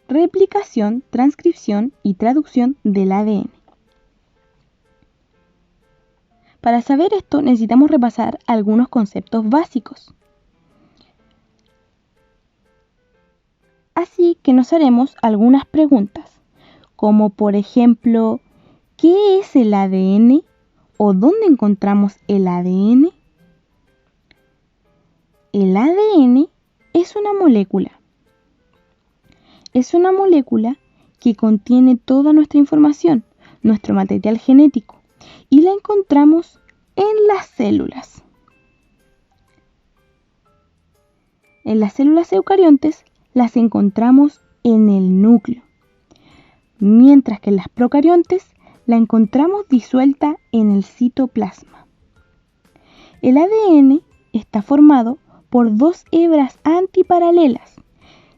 replicación, transcripción y traducción del ADN. Para saber esto necesitamos repasar algunos conceptos básicos. Así que nos haremos algunas preguntas, como por ejemplo, ¿qué es el ADN o dónde encontramos el ADN? El ADN es una molécula. Es una molécula que contiene toda nuestra información, nuestro material genético, y la encontramos en las células. En las células eucariontes las encontramos en el núcleo, mientras que en las procariontes la encontramos disuelta en el citoplasma. El ADN está formado por dos hebras antiparalelas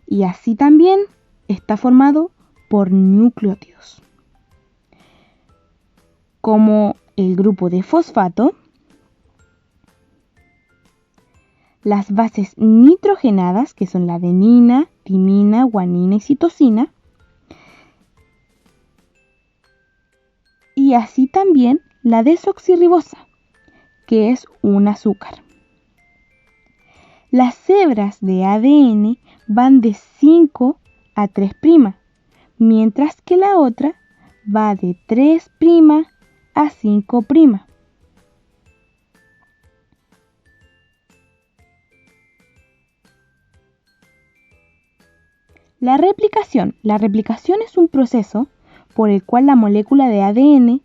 y así también está formado por nucleótidos, como el grupo de fosfato, las bases nitrogenadas, que son la adenina, timina, guanina y citosina, y así también la desoxirribosa, que es un azúcar. Las hebras de ADN van de 5 a 3', mientras que la otra va de 3' a 5'. La replicación. La replicación es un proceso por el cual la molécula de ADN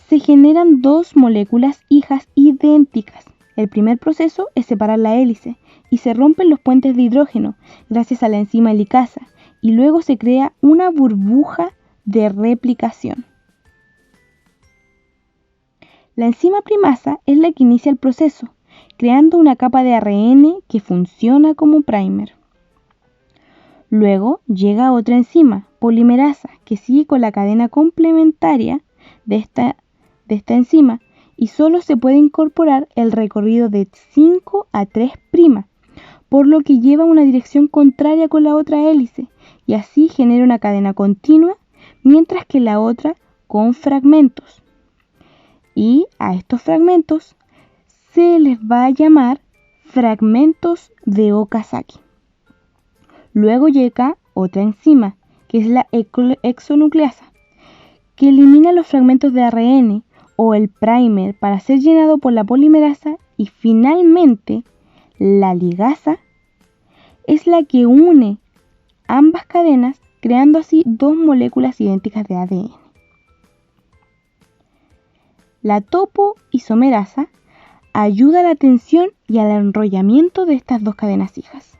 se generan dos moléculas hijas idénticas. El primer proceso es separar la hélice y se rompen los puentes de hidrógeno gracias a la enzima helicasa y luego se crea una burbuja de replicación. La enzima primasa es la que inicia el proceso, creando una capa de ARN que funciona como primer. Luego llega otra enzima, polimerasa, que sigue con la cadena complementaria de esta enzima y solo se puede incorporar el recorrido de 5 a 3', por lo que lleva una dirección contraria con la otra hélice y así genera una cadena continua, mientras que la otra con fragmentos. Y a estos fragmentos se les va a llamar fragmentos de Okazaki. Luego llega otra enzima, que es la exonucleasa, que elimina los fragmentos de ARN o el primer para ser llenado por la polimerasa, y finalmente la ligasa es la que une ambas cadenas, creando así dos moléculas idénticas de ADN. La topoisomerasa ayuda a la tensión y al enrollamiento de estas dos cadenas hijas.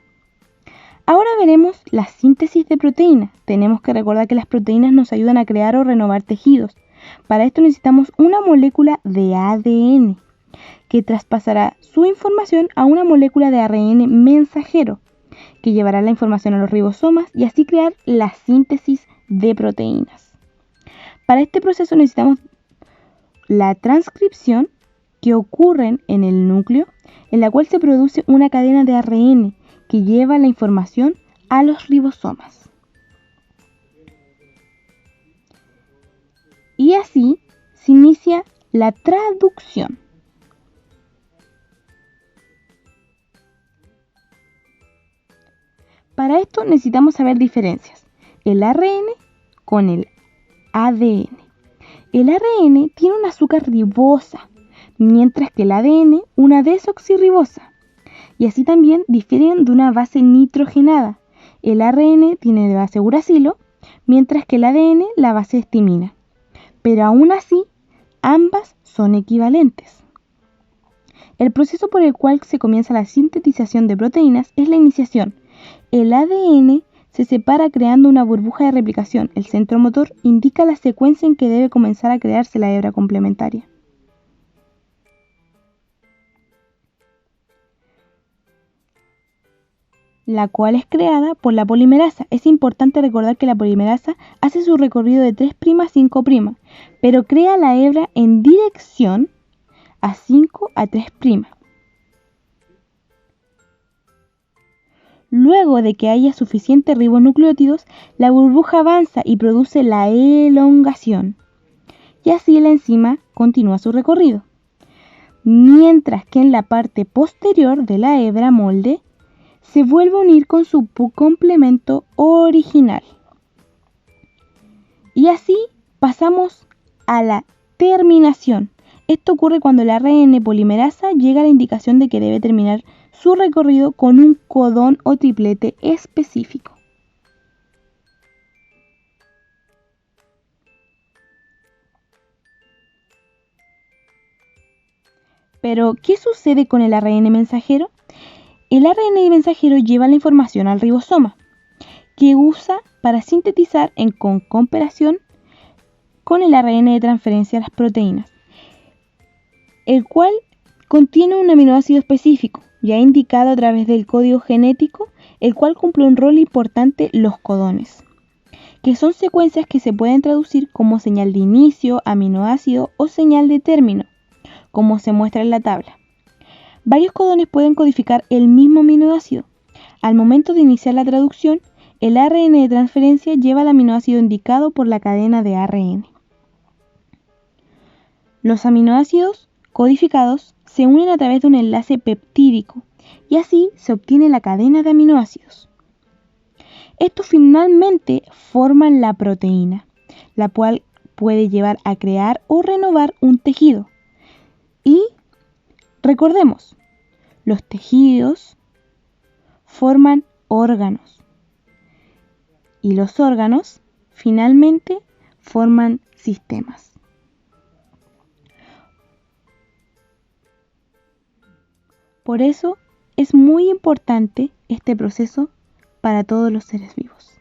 Ahora veremos la síntesis de proteínas. Tenemos que recordar que las proteínas nos ayudan a crear o renovar tejidos. Para esto necesitamos una molécula de ADN que traspasará su información a una molécula de ARN mensajero que llevará la información a los ribosomas y así crear la síntesis de proteínas. Para este proceso necesitamos la transcripción, que ocurre en el núcleo, en la cual se produce una cadena de ARN que lleva la información a los ribosomas. Y así se inicia la traducción. Para esto necesitamos saber diferencias: el ARN con el ADN. El ARN tiene una azúcar ribosa, mientras que el ADN una desoxirribosa. Y así también difieren de una base nitrogenada. El ARN tiene de base uracilo, mientras que el ADN la base es timina. Pero aún así, ambas son equivalentes. El proceso por el cual se comienza la sintetización de proteínas es la iniciación. El ADN se separa creando una burbuja de replicación. El centro motor indica la secuencia en que debe comenzar a crearse la hebra complementaria. La cual es creada por la polimerasa. Es importante recordar que la polimerasa hace su recorrido de 3' a 5', pero crea la hebra en dirección a 5 a 3'. Luego de que haya suficientes ribonucleótidos, la burbuja avanza y produce la elongación. Y así la enzima continúa su recorrido. Mientras que en la parte posterior de la hebra molde se vuelve a unir con su complemento original. Y así pasamos a la terminación. Esto ocurre cuando el ARN polimerasa llega a la indicación de que debe terminar su recorrido con un codón o triplete específico. Pero, ¿qué sucede con el ARN mensajero? El ARN mensajero lleva la información al ribosoma, que usa para sintetizar en cooperación con el ARN de transferencia a las proteínas, el cual contiene un aminoácido específico, ya indicado a través del código genético, el cual cumple un rol importante los codones, que son secuencias que se pueden traducir como señal de inicio, aminoácido o señal de término, como se muestra en la tabla. Varios codones pueden codificar el mismo aminoácido. Al momento de iniciar la traducción, el ARN de transferencia lleva el aminoácido indicado por la cadena de ARN. Los aminoácidos codificados se unen a través de un enlace peptídico y así se obtiene la cadena de aminoácidos. Estos finalmente forman la proteína, la cual puede llevar a crear o renovar un tejido. Y recordemos, los tejidos forman órganos y los órganos finalmente forman sistemas. Por eso es muy importante este proceso para todos los seres vivos.